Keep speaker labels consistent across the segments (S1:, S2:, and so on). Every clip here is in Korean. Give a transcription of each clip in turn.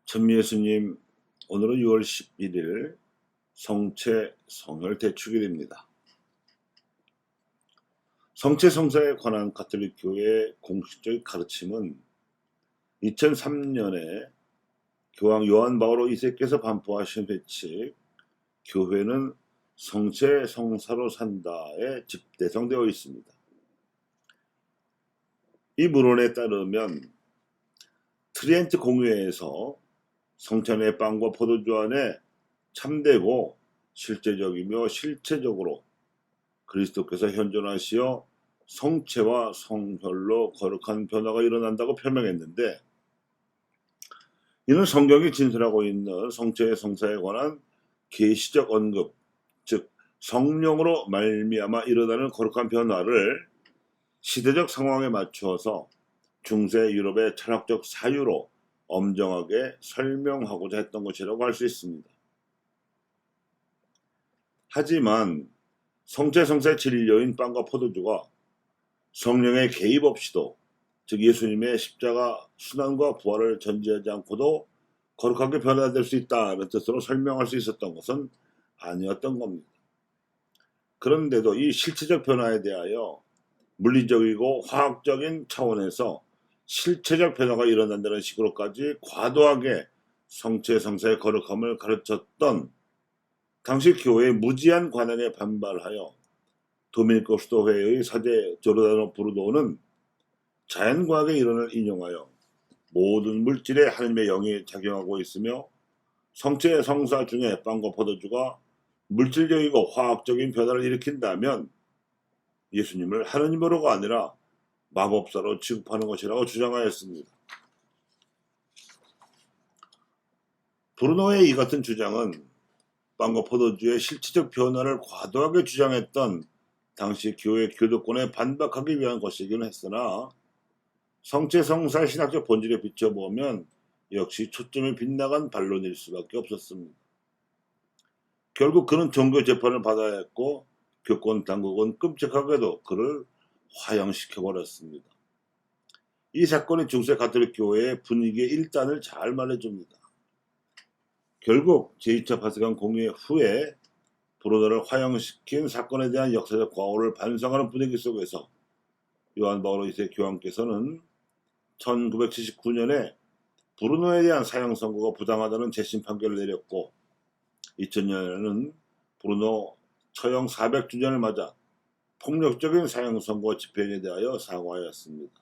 S1: 천미예수님, 오늘은 6월 11일 성체 성혈 대축일입니다. 성체 성사에 관한 가톨릭 교회의 공식적인 가르침은 2003년에 교황 요한 바오로 2세께서 반포하신 회칙 교회는 성체 성사로 산다에 집대성되어 있습니다. 이 문헌에 따르면 트리엔트 공회에서 성찬의 빵과 포도주 안에 참되고 실제적이며 실체적으로 그리스도께서 현존하시어 성체와 성혈로 거룩한 변화가 일어난다고 표명했는데, 이는 성경이 진술하고 있는 성체의 성사에 관한 계시적 언급, 즉 성령으로 말미암아 일어나는 거룩한 변화를 시대적 상황에 맞추어서 중세 유럽의 철학적 사유로 엄정하게 설명하고자 했던 것이라고 할 수 있습니다. 하지만 성체 성사의 진료인 빵과 포도주가 성령의 개입 없이도, 즉 예수님의 십자가 순환과 부활을 전제하지 않고도 거룩하게 변화될 수 있다는 뜻으로 설명할 수 있었던 것은 아니었던 겁니다. 그런데도 이 실체적 변화에 대하여 물리적이고 화학적인 차원에서 실체적 변화가 일어난다는 식으로까지 과도하게 성체 성사의 거룩함을 가르쳤던 당시 교회의 무지한 관행에 반발하여 도미니코 수도회의 사제 조르다노 브루노는 자연과학의 이론을 인용하여 모든 물질에 하나님의 영이 작용하고 있으며 성체 성사 중에 빵과 포도주가 물질적이고 화학적인 변화를 일으킨다면 예수님을 하느님으로가 아니라 마법사로 취급하는 것이라고 주장하였습니다. 브루노의 이 같은 주장은 빵과 포도주의 실체적 변화를 과도하게 주장했던 당시 교회 교도권에 반박하기 위한 것이긴 했으나 성체 성사의 신학적 본질에 비춰보면 역시 초점이 빗나간 반론일 수밖에 없었습니다. 결국 그는 종교 재판을 받아야 했고 교권 당국은 끔찍하게도 그를 화형시켜버렸습니다. 이 사건이 중세 가톨릭 교회의 분위기의 일단을 잘 말해줍니다. 결국 제2차 바티칸 공회 후에 브루노를 화형시킨 사건에 대한 역사적 과오를 반성하는 분위기 속에서 요한 바오로 2세 교황께서는 1979년에 브루노에 대한 사형 선고가 부당하다는 재심 판결을 내렸고, 2000년에는 브루노 처형 400주년을 맞아 폭력적인 사형 선고 집행에 대하여 사과하였습니다.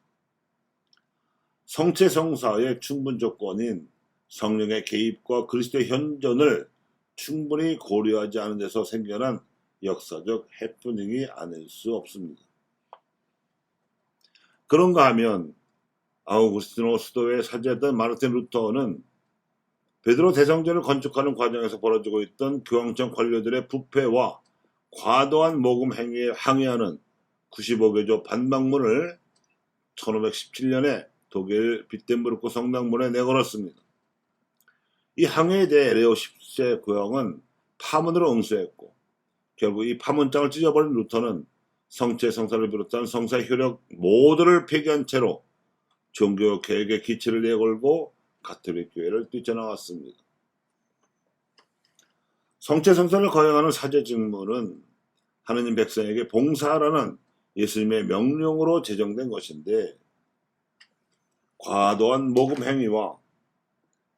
S1: 성체 성사의 충분 조건인 성령의 개입과 그리스도의 현존을 충분히 고려하지 않은 데서 생겨난 역사적 해프닝이 아닐 수 없습니다. 그런가 하면 아우구스티노 수도의 사제였던 마르틴 루터는 베드로 대성전을 건축하는 과정에서 벌어지고 있던 교황청 관료들의 부패와 과도한 모금 행위에 항의하는 95개조 반박문을 1517년에 독일 비텐부르크 성당문에 내걸었습니다. 이 항의에 대해 레오 10세 교황은 파문으로 응수했고, 결국 이 파문장을 찢어버린 루터는 성체 성사를 비롯한 성사의 효력 모두를 폐기한 채로 종교 개혁의 기치를 내걸고 가톨릭 교회를 뛰쳐나왔습니다. 성체 성사를 거행하는 사제 직무는 하느님 백성에게 봉사하라는 예수님의 명령으로 제정된 것인데, 과도한 모금 행위와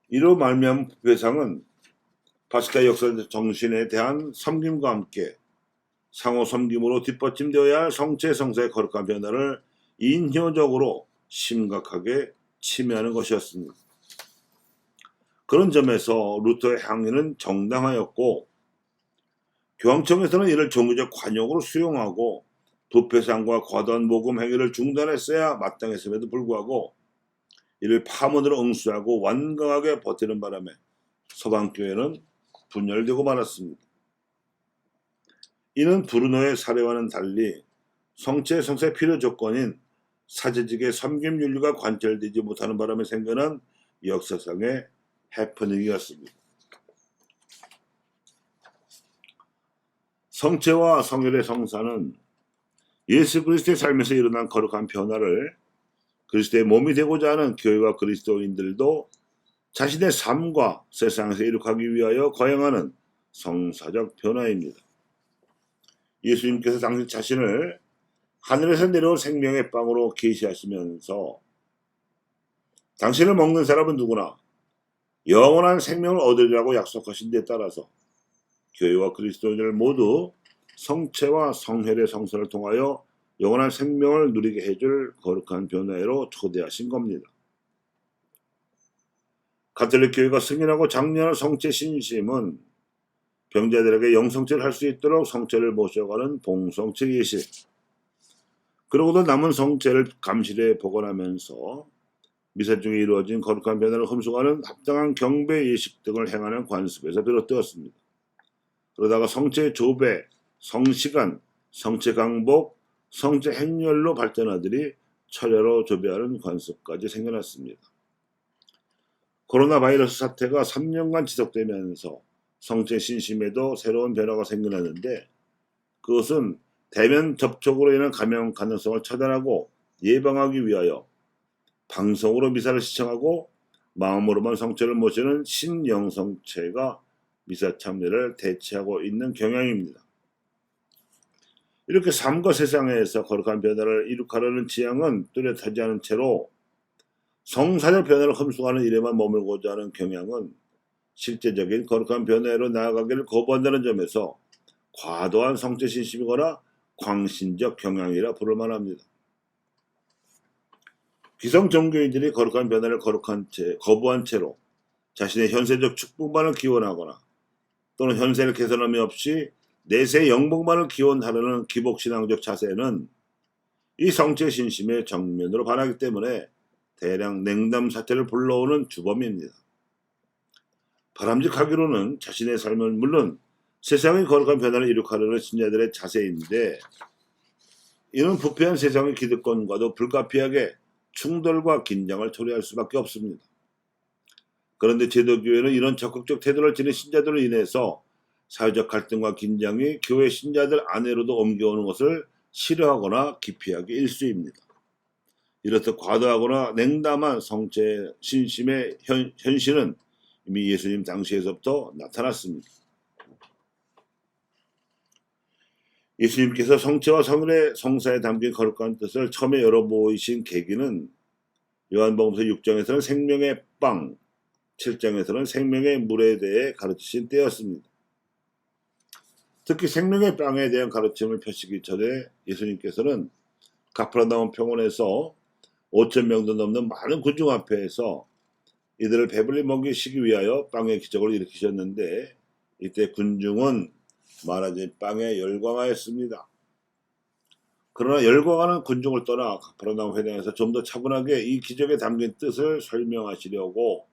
S1: 이로 말미암은 부패상은 바시카 역사적 정신에 대한 섬김과 함께 상호 섬김으로 뒷받침되어야 할 성체 성사의 거룩한 변화를 인효적으로 심각하게 침해하는 것이었습니다. 그런 점에서 루터의 항의는 정당하였고, 교황청에서는 이를 종교적 관용으로 수용하고 부패상과 과도한 모금 행위를 중단했어야 마땅했음에도 불구하고 이를 파문으로 응수하고 완강하게 버티는 바람에 서방교회는 분열되고 말았습니다. 이는 브루노의 사례와는 달리 성체 성사의 필요 조건인 사제직의 섬김 윤리가 관철되지 못하는 바람에 생겨난 역사상의 해프닝이었습니다. 성체와 성혈의 성사는 예수 그리스도의 삶에서 일어난 거룩한 변화를 그리스도의 몸이 되고자 하는 교회와 그리스도인들도 자신의 삶과 세상에서 이룩하기 위하여 거행하는 성사적 변화입니다. 예수님께서 당시 자신을 하늘에서 내려온 생명의 빵으로 계시하시면서 당신을 먹는 사람은 누구나 영원한 생명을 얻으리라고 약속하신 데 따라서 교회와 그리스도인을 모두 성체와 성혈의 성선을 통하여 영원한 생명을 누리게 해줄 거룩한 변화로 초대하신 겁니다. 가톨릭 교회가 승인하고 장려하는 성체 신심은 병자들에게 영성체를 할 수 있도록 성체를 모셔가는 봉성체 예식, 그러고도 남은 성체를 감실해 보관하면서 미사 중에 이루어진 거룩한 변화를 흠수하는 합당한 경배 예식 등을 행하는 관습에서 비롯되었습니다. 그러다가 성체 조배, 성시간, 성체 강복, 성체 행렬로 발전하더니 철야로 조배하는 관습까지 생겨났습니다. 코로나 바이러스 사태가 3년간 지속되면서 성체 신심에도 새로운 변화가 생겨났는데, 그것은 대면 접촉으로 인한 감염 가능성을 차단하고 예방하기 위하여 방송으로 미사를 시청하고 마음으로만 성체를 모시는 신영성체가 미사 참여를 대체하고 있는 경향입니다. 이렇게 삶과 세상에서 거룩한 변화를 이룩하려는 지향은 뚜렷하지 않은 채로 성사적 변화를 흠수하는 일에만 머물고자 하는 경향은 실제적인 거룩한 변화로 나아가기를 거부한다는 점에서 과도한 성체 신심이거나 광신적 경향이라 부를 만합니다. 기성 종교인들이 거룩한 변화를 거부한 채로 자신의 현세적 축복만을 기원하거나 또는 현세를 개선함이 없이 내세 영복만을 기원하려는 기복신앙적 자세는 이 성체 신심의 정면으로 반하기 때문에 대량 냉담 사태를 불러오는 주범입니다. 바람직하기로는 자신의 삶은 물론 세상의 거룩한 변화를 이룩하려는 신자들의 자세인데, 이는 부패한 세상의 기득권과도 불가피하게 충돌과 긴장을 초래할 수밖에 없습니다. 그런데 제도교회는 이런 적극적 태도를 지닌 신자들로 인해서 사회적 갈등과 긴장이 교회 신자들 안으로도 옮겨오는 것을 싫어하거나 기피하기 일쑤입니다. 이렇듯 과도하거나 냉담한 성체 신심의 현실은 이미 예수님 당시에서부터 나타났습니다. 예수님께서 성체와 성혈의 성사에 담긴 거룩한 뜻을 처음에 열어보이신 계기는 요한복음서 6장에서는 생명의 빵, 7장에서는 생명의 물에 대해 가르치신 때였습니다. 특히 생명의 빵에 대한 가르침을 펴시기 전에 예수님께서는 가프라나움 평원에서 5,000명도 넘는 많은 군중 앞에서 이들을 배불리 먹이시기 위하여 빵의 기적을 일으키셨는데, 이때 군중은 말하자면 빵에 열광하였습니다. 그러나 열광하는 군중을 떠나 가프라나움 회당에서 좀 더 차분하게 이 기적에 담긴 뜻을 설명하시려고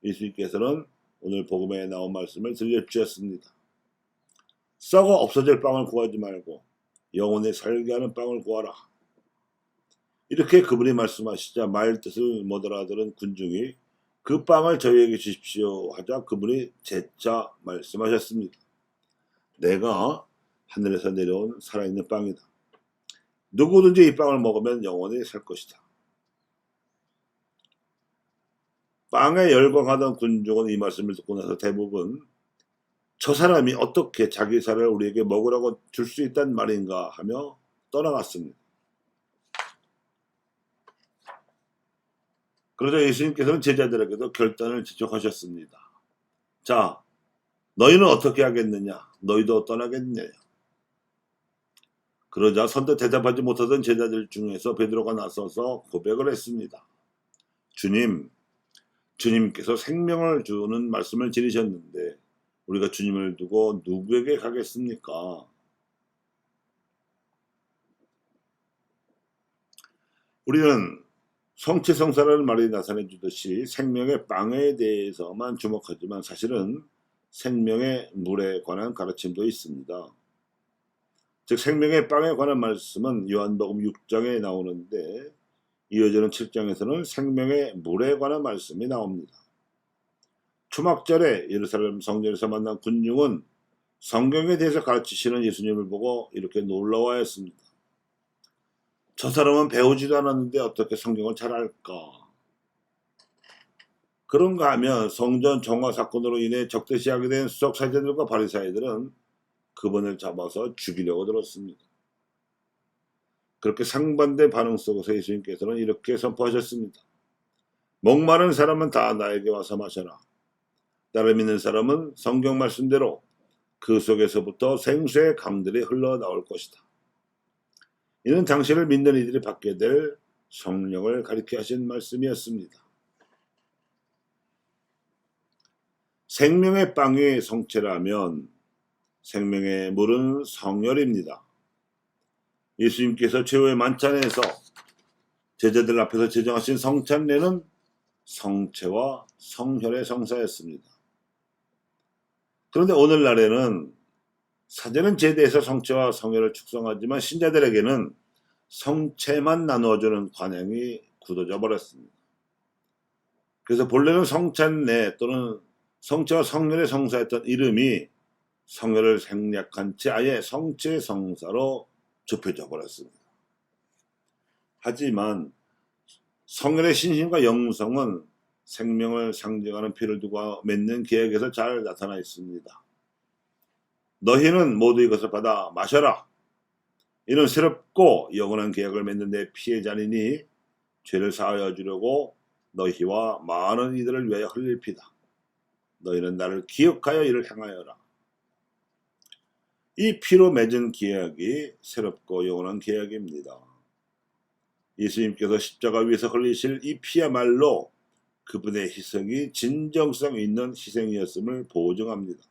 S1: 예수님께서는 오늘 복음에 나온 말씀을 들려주셨습니다. 썩어 없어질 빵을 구하지 말고 영혼에 살게 하는 빵을 구하라. 이렇게 그분이 말씀하시자 말 뜻을 못 알아들은 군중이 그 빵을 저희에게 주십시오 하자 그분이 재차 말씀하셨습니다. 내가 하늘에서 내려온 살아있는 빵이다. 누구든지 이 빵을 먹으면 영원히 살 것이다. 빵에 열광하던 군중은 이 말씀을 듣고 나서 대부분 저 사람이 어떻게 자기 살을 우리에게 먹으라고 줄 수 있단 말인가 하며 떠나갔습니다. 그러자 예수님께서는 제자들에게도 결단을 지적하셨습니다. 자, 너희는 어떻게 하겠느냐? 너희도 떠나겠느냐? 그러자 선뜻 대답하지 못하던 제자들 중에서 베드로가 나서서 고백을 했습니다. 주님께서 생명을 주는 말씀을 지니셨는데 우리가 주님을 두고 누구에게 가겠습니까? 우리는 성체성사라는 말이 나타내 주듯이 생명의 빵에 대해서만 주목하지만 사실은 생명의 물에 관한 가르침도 있습니다. 즉 생명의 빵에 관한 말씀은 요한복음 6장에 나오는데 이어지는 7장에서는 생명의 물에 관한 말씀이 나옵니다. 초막절에 예루살렘 성전에서 만난 군중은 성경에 대해서 가르치시는 예수님을 보고 이렇게 놀라워했습니다. 저 사람은 배우지도 않았는데 어떻게 성경을 잘 알까? 그런가 하면 성전 정화 사건으로 인해 적대시하게 된 수석 사제들과 바리사이들은 그분을 잡아서 죽이려고 들었습니다. 그렇게 상반된 반응 속에서 예수님께서는 이렇게 선포하셨습니다. 목마른 사람은 다 나에게 와서 마셔라. 나를 믿는 사람은 성경 말씀대로 그 속에서부터 생수의 강들이 흘러나올 것이다. 이는 당신을 믿는 이들이 받게 될 성령을 가리켜 하신 말씀이었습니다. 생명의 빵이 성체라면 생명의 물은 성혈입니다. 예수님께서 최후의 만찬에서 제자들 앞에서 제정하신 성찬례는 성체와 성혈의 성사였습니다. 그런데 오늘날에는 사제는 제대에서 성체와 성혈을 축성하지만 신자들에게는 성체만 나누어주는 관행이 굳어져 버렸습니다. 그래서 본래는 성찬례 또는 성체와 성혈의 성사였던 이름이 성혈을 생략한 채 아예 성체 성사로 좁혀져 버렸습니다. 하지만 성혈의 신심과 영성은 생명을 상징하는 피를 두고 맺는 계약에서 잘 나타나 있습니다. 너희는 모두 이것을 받아 마셔라. 이는 새롭고 영원한 계약을 맺는 내 피의 잔이니 죄를 사하여 주려고 너희와 많은 이들을 위하여 흘릴 피다. 너희는 나를 기억하여 이를 행하여라. 이 피로 맺은 계약이 새롭고 영원한 계약입니다. 예수님께서 십자가 위에서 흘리실 이 피야말로 그분의 희생이 진정성 있는 희생이었음을 보증합니다.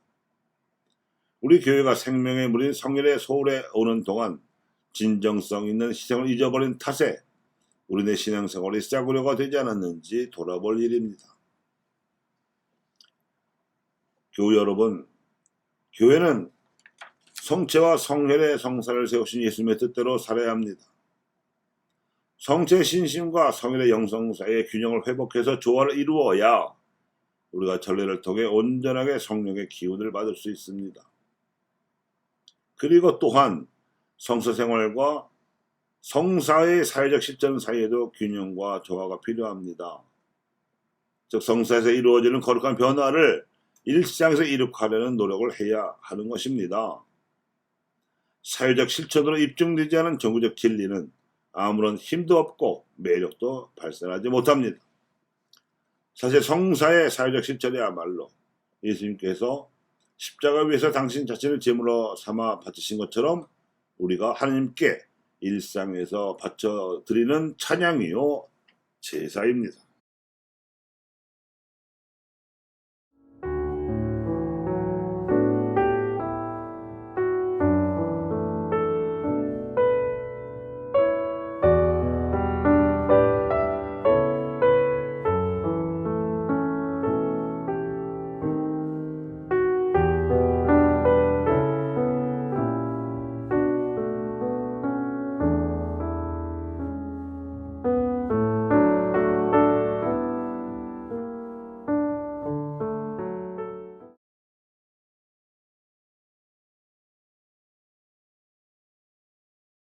S1: 우리 교회가 생명의 물인 성혈의 소홀에 오는 동안 진정성 있는 희생을 잊어버린 탓에 우리네 신앙생활이 싸구려가 되지 않았는지 돌아볼 일입니다. 교우 여러분, 교회는 성체와 성혈의 성사를 세우신 예수님의 뜻대로 살아야 합니다. 성체의 신심과 성혈의 영성 사이의 균형을 회복해서 조화를 이루어야 우리가 전례를 통해 온전하게 성령의 기운을 받을 수 있습니다. 그리고 또한 성서생활과 성사의 사회적 실천 사이에도 균형과 조화가 필요합니다. 즉 성사에서 이루어지는 거룩한 변화를 일상에서 이룩하려는 노력을 해야 하는 것입니다. 사회적 실천으로 입증되지 않은 정규적 진리는 아무런 힘도 없고 매력도 발산하지 못합니다. 사실 성사의 사회적 실천이야말로 예수님께서 십자가 위에서 당신 자신을 제물로 삼아 바치신 것처럼 우리가 하나님께 일상에서 바쳐드리는 찬양이요 제사입니다.